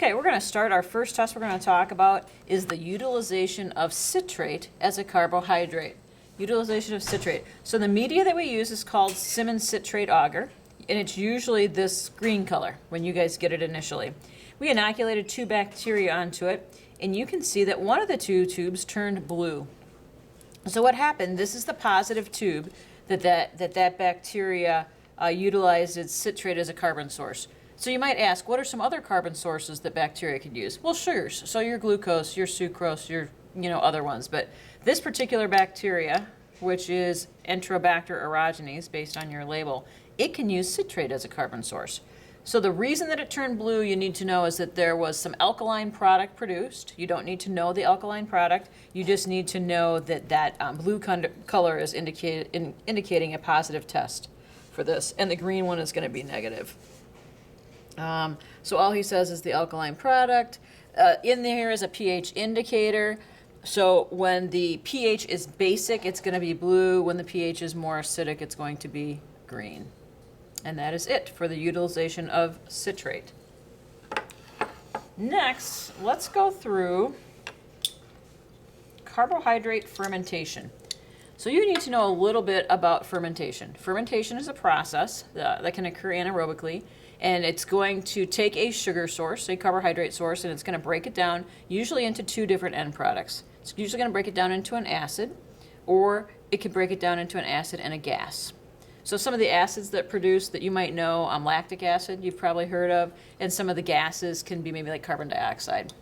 Okay, we're going to start. Our first test we're going to talk about is the utilization of citrate as a carbohydrate. Utilization of citrate. So the media that we use is called Simmons citrate agar, and it's usually this green color when you guys get it initially. We inoculated 2 bacteria onto it, and you can see that one of the 2 tubes turned blue. So what happened, this is the positive tube that bacteria utilized its citrate as a carbon source. So you might ask, what are some other carbon sources that bacteria could use? Well, sugars. So your glucose, your sucrose, your other ones. But this particular bacteria, which is Enterobacter aerogenes, based on your label, it can use citrate as a carbon source. So the reason that it turned blue, you need to know, is that there was some alkaline product produced. You don't need to know the alkaline product. You just need to know that blue color is indicating a positive test for this, and the green one is going to be negative. So all he says is the alkaline product. In there is a pH indicator. So when the pH is basic, it's going to be blue. When the pH is more acidic, it's going to be green. And that is it for the utilization of citrate. Next, let's go through carbohydrate fermentation. So you need to know a little bit about fermentation. Fermentation is a process that can occur anaerobically, and it's going to take a sugar source, a carbohydrate source, and it's going to break it down usually into 2 different end products. It's usually going to break it down into an acid, or it could break it down into an acid and a gas. So some of the acids that produce that you might know, lactic acid you've probably heard of, and some of the gases can be maybe like carbon dioxide.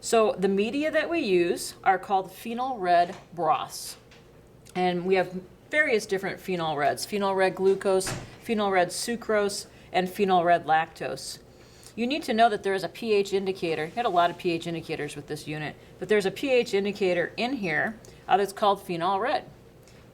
So the media that we use are called phenol red broths. And we have various different phenol reds: phenol red glucose, phenol red sucrose, and phenol red lactose. You need to know that there is a pH indicator. You had a lot of pH indicators with this unit, but there's a pH indicator in here that's called phenol red.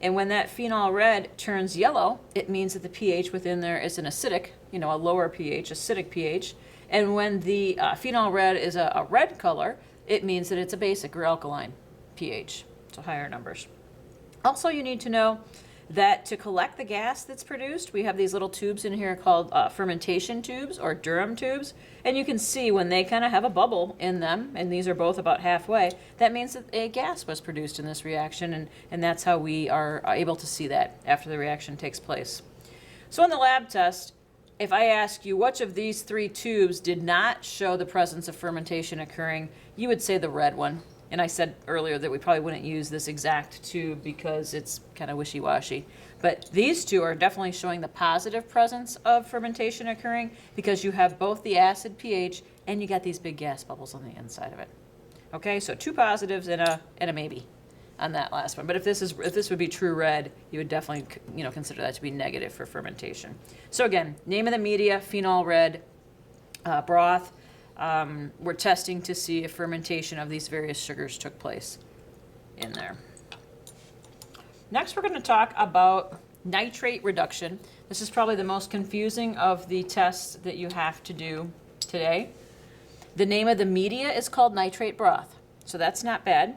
And when that phenol red turns yellow, it means that the pH within there is an acidic, a lower pH, acidic pH. And when the phenol red is a red color, it means that it's a basic or alkaline pH, so higher numbers. Also, you need to know that to collect the gas that's produced, we have these little tubes in here called fermentation tubes or Durham tubes. And you can see when they kind of have a bubble in them, and these are both about halfway, that means that a gas was produced in this reaction, and that's how we are able to see that after the reaction takes place. So in the lab test, if I ask you which of these 3 tubes did not show the presence of fermentation occurring, you would say the red one. And I said earlier that we probably wouldn't use this exact tube because it's kind of wishy-washy. But these 2 are definitely showing the positive presence of fermentation occurring because you have both the acid pH and you got these big gas bubbles on the inside of it. Okay, so 2 positives and a maybe on that last one. But if this would be true red, you would definitely consider that to be negative for fermentation. So again, name of the media, phenol red broth. We're testing to see if fermentation of these various sugars took place in there. Next, we're going to talk about nitrate reduction. This is probably the most confusing of the tests that you have to do today. The name of the media is called nitrate broth, so that's not bad.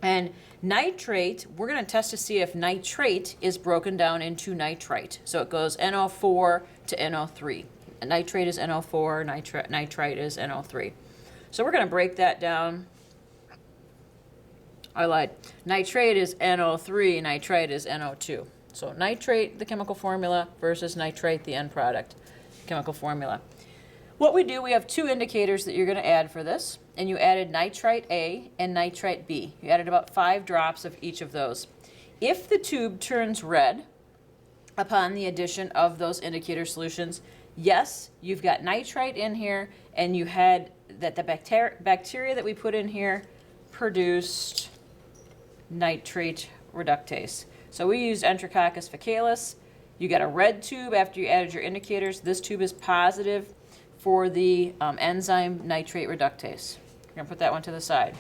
And nitrate, we're going to test to see if nitrate is broken down into nitrite. So it goes NO4 to NO3. Nitrate is NO4, nitrite is NO3. So we're going to break that down. I lied. Nitrate is NO3, nitrite is NO2. So nitrate, the chemical formula, versus nitrite, the end product, chemical formula. What we do, we have 2 indicators that you're going to add for this, and you added nitrite A and nitrite B. You added about 5 drops of each of those. If the tube turns red upon the addition of those indicator solutions, yes, you've got nitrite in here, and you had that the bacteria that we put in here produced nitrate reductase. So we used Enterococcus faecalis. You got a red tube after you added your indicators. This tube is positive for the enzyme nitrate reductase. We're going to put that one to the side.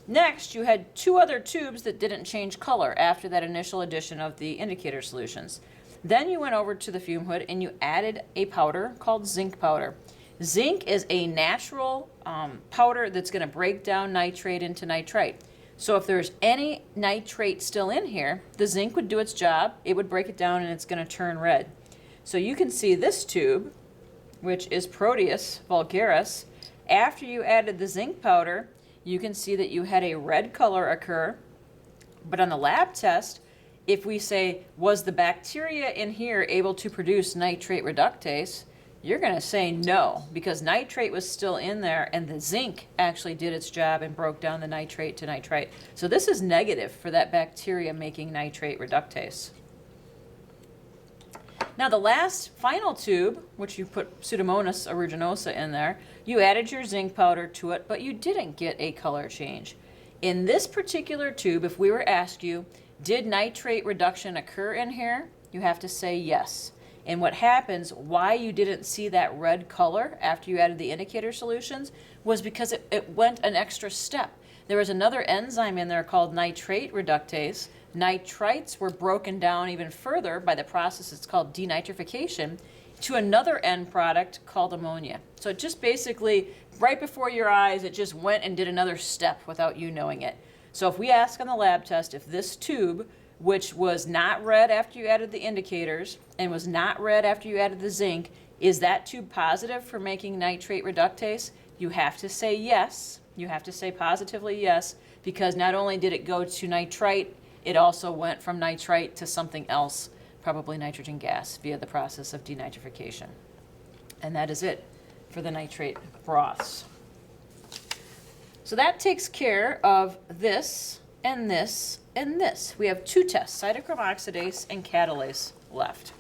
Next, you had 2 other tubes that didn't change color after that initial addition of the indicator solutions. Then you went over to the fume hood and you added a powder called zinc powder. Zinc is a natural powder that's going to break down nitrate into nitrite. So if there's any nitrate still in here, the zinc would do its job, it would break it down, and it's going to turn red. So you can see this tube which is Proteus vulgaris, after you added the zinc powder, you can see that you had a red color occur. But on the lab test, if we say, was the bacteria in here able to produce nitrate reductase, you're going to say no, because nitrate was still in there and the zinc actually did its job and broke down the nitrate to nitrite. So this is negative for that bacteria making nitrate reductase. Now the last final tube, which you put Pseudomonas aeruginosa in there, you added your zinc powder to it, but you didn't get a color change. In this particular tube, if we were to ask you, did nitrate reduction occur in here? You have to say yes. And what happens, why you didn't see that red color after you added the indicator solutions, was because it went an extra step. There was another enzyme in there called nitrate reductase. Nitrites were broken down even further by the process it's called denitrification to another end product called ammonia. So it just basically, right before your eyes, it just went and did another step without you knowing it. So if we ask on the lab test if this tube, which was not red after you added the indicators and was not red after you added the zinc, is that tube positive for making nitrate reductase? You have to say yes. You have to say positively yes, because not only did it go to nitrite, it also went from nitrite to something else, probably nitrogen gas, via the process of denitrification. And that is it for the nitrate broths. So that takes care of this and this and this. We have two tests, cytochrome oxidase and catalase left.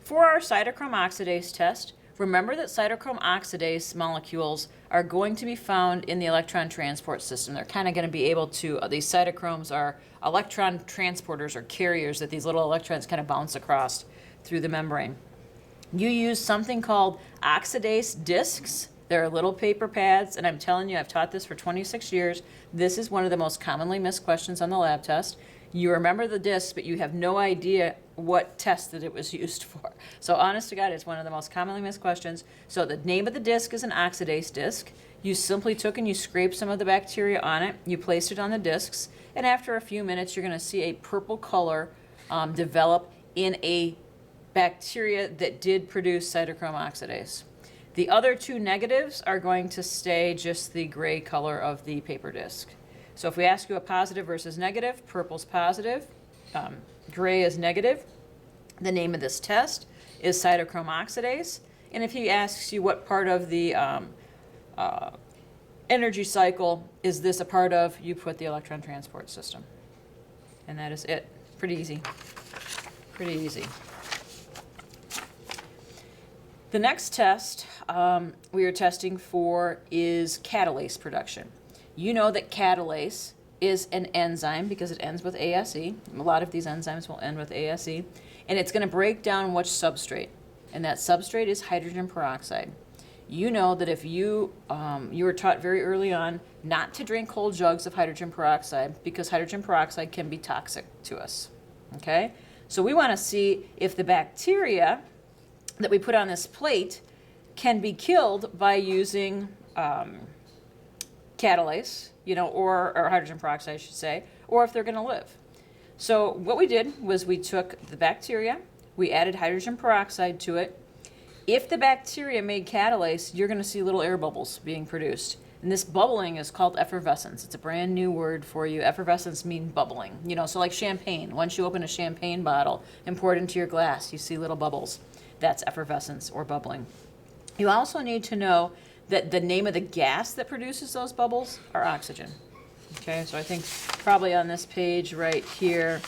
For our cytochrome oxidase test, remember that cytochrome oxidase molecules are going to be found in the electron transport system. They're kind of going to be able to, these cytochromes are electron transporters or carriers that these little electrons kind of bounce across through the membrane. You use something called oxidase discs. They're little paper pads, and I'm telling you, I've taught this for 26 years. This is one of the most commonly missed questions on the lab test. You remember the disc, but you have no idea what test that it was used for. So honest to God, it's one of the most commonly missed questions. So the name of the disc is an oxidase disc. You simply took and you scraped some of the bacteria on it. You placed it on the discs, and after a few minutes, you're going to see a purple color develop in a bacteria that did produce cytochrome oxidase. The other two negatives are going to stay just the gray color of the paper disc. So if we ask you a positive versus negative, purple's positive, gray is negative. The name of this test is cytochrome oxidase. And if he asks you what part of the energy cycle is this a part of, you put the electron transport system. And that is it. Pretty easy. Pretty easy. The next test we are testing for is catalase production. You know that catalase is an enzyme because it ends with ASE. A lot of these enzymes will end with ASE. And it's going to break down which substrate. And that substrate is hydrogen peroxide. You know that if you were taught very early on not to drink whole jugs of hydrogen peroxide because hydrogen peroxide can be toxic to us. Okay? So we want to see if the bacteria that we put on this plate can be killed by using catalase, or hydrogen peroxide, I should say, or if they're going to live. So what we did was we took the bacteria, we added hydrogen peroxide to it. If the bacteria made catalase, you're going to see little air bubbles being produced. And this bubbling is called effervescence. It's a brand new word for you. Effervescence means bubbling. So like champagne. Once you open a champagne bottle and pour it into your glass, you see little bubbles. That's effervescence or bubbling. You also need to know that the name of the gas that produces those bubbles are oxygen. Okay, so I think probably on this page right here,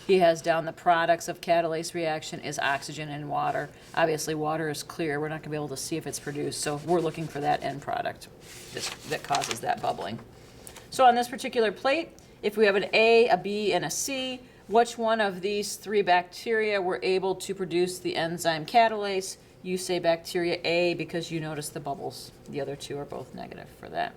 he has down the products of catalase reaction is oxygen and water. Obviously, water is clear. We're not going to be able to see if it's produced, so we're looking for that end product that causes that bubbling. So on this particular plate, if we have an A, a B, and a C, which one of these three bacteria were able to produce the enzyme catalase? You say bacteria A because you notice the bubbles. The other two are both negative for that.